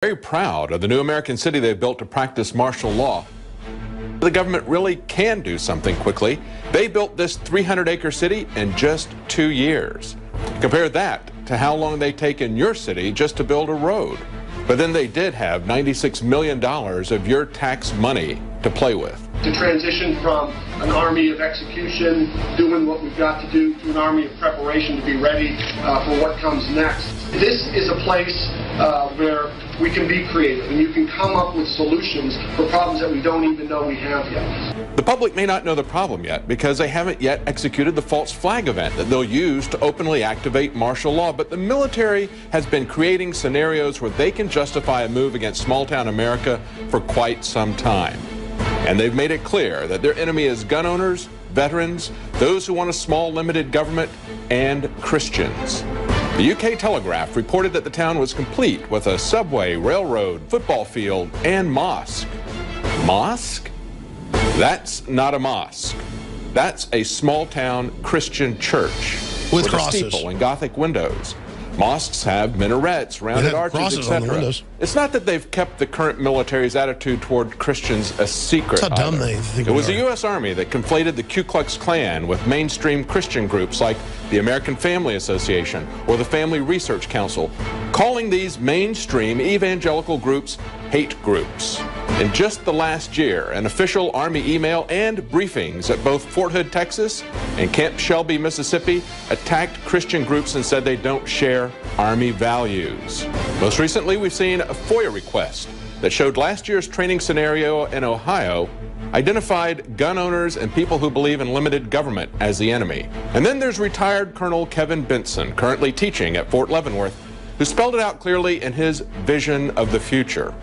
Very proud of the new American city they've built to practice martial law. The government really can do something quickly. They built this 300-acre city in just 2 years. Compare that to how long they take in your city just to build a road. But then they did have $96 million of your tax money to play with. To transition from an army of execution, doing what we've got to do, to an army of preparation to be ready for what comes next. This is a place where we can be creative and you can come up with solutions for problems that we don't even know we have yet. The public may not know the problem yet because they haven't yet executed the false flag event that they'll use to openly activate martial law, but the military has been creating scenarios where they can justify a move against small-town America for quite some time. And they've made it clear that their enemy is gun owners, veterans, those who want a small, limited government, and Christians. The UK Telegraph reported that the town was complete with a subway, railroad, football field, and mosque. Mosque? That's not a mosque. That's a small-town Christian church with a steeple and Gothic windows. Mosques have minarets, rounded arches, etc. It's not that they've kept the current military's attitude toward Christians a secret. That's how dumb they think. It was the U.S. Army that conflated the Ku Klux Klan with mainstream Christian groups like the American Family Association or the Family Research Council, calling these mainstream evangelical groups hate groups. In just the last year, an official Army email and briefings at both Fort Hood, Texas and Camp Shelby, Mississippi attacked Christian groups and said they don't share Army values. Most recently, we've seen a FOIA request that showed last year's training scenario in Ohio identified gun owners and people who believe in limited government as the enemy. And then there's retired Colonel Kevin Benson, currently teaching at Fort Leavenworth, who spelled it out clearly in his vision of the future.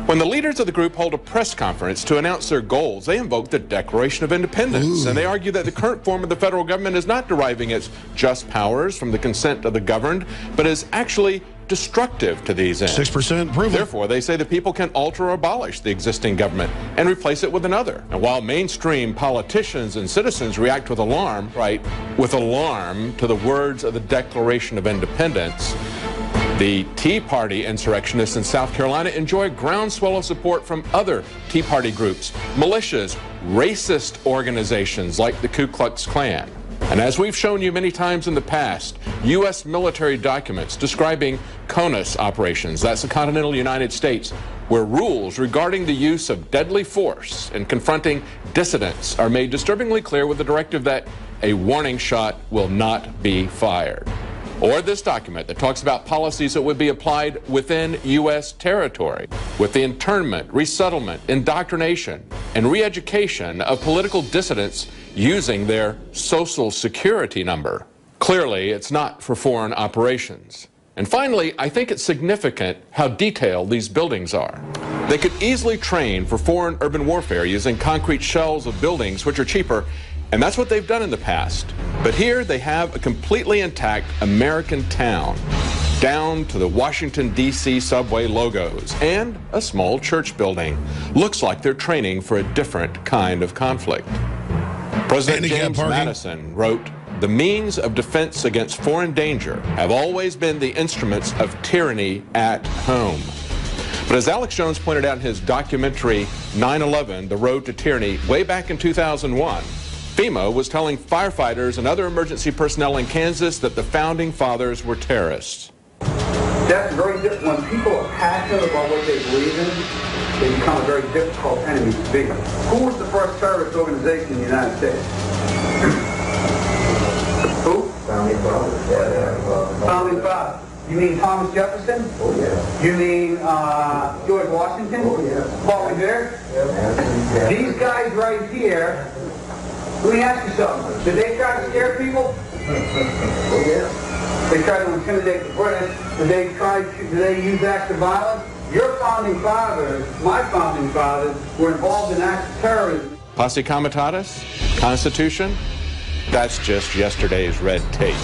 When the leaders of the group hold a press conference to announce their goals, they invoke the Declaration of Independence, and they argue that the current form of the federal government is not deriving its just powers from the consent of the governed, but is actually destructive to these ends. 6% approval. Therefore, they say the people can alter or abolish the existing government and replace it with another. And while mainstream politicians and citizens react with alarm, to the words of the Declaration of Independence, the Tea Party insurrectionists in South Carolina enjoy groundswell of support from other Tea Party groups, militias, racist organizations like the Ku Klux Klan. And as we've shown you many times in the past, U.S. military documents describing CONUS operations, that's the continental United States, where rules regarding the use of deadly force in confronting dissidents are made disturbingly clear with the directive that a warning shot will not be fired. Or this document that talks about policies that would be applied within U.S. territory with the internment, resettlement, indoctrination, and re-education of political dissidents using their social security number. Clearly, it's not for foreign operations. And finally, I think it's significant how detailed these buildings are. They could easily train for foreign urban warfare using concrete shells of buildings which are cheaper, and that's what they've done in the past. But here they have a completely intact American town, down to the Washington, D.C. subway logos, and a small church building. Looks like they're training for a different kind of conflict. President James Madison wrote, "The means of defense against foreign danger have always been the instruments of tyranny at home." But as Alex Jones pointed out in his documentary 9/11, The Road to Tyranny, way back in 2001, FEMA was telling firefighters and other emergency personnel in Kansas that the founding fathers were terrorists. That's very difficult. When people are passionate about what they believe in, they become a very difficult enemy to beat. Who was the first terrorist organization in the United States? Who? Founding Fathers. Founding Fathers. You mean Thomas Jefferson? Oh, yeah. You mean George Washington? Oh, yeah. Paul Revere? Yeah. These guys right here, let me ask you something. Did they try to scare people? Oh, yeah. They tried to intimidate the British. Did they use acts of violence? Your founding fathers, my founding fathers, were involved in acts of terrorism. Posse Comitatus? Constitution? That's just yesterday's red tape.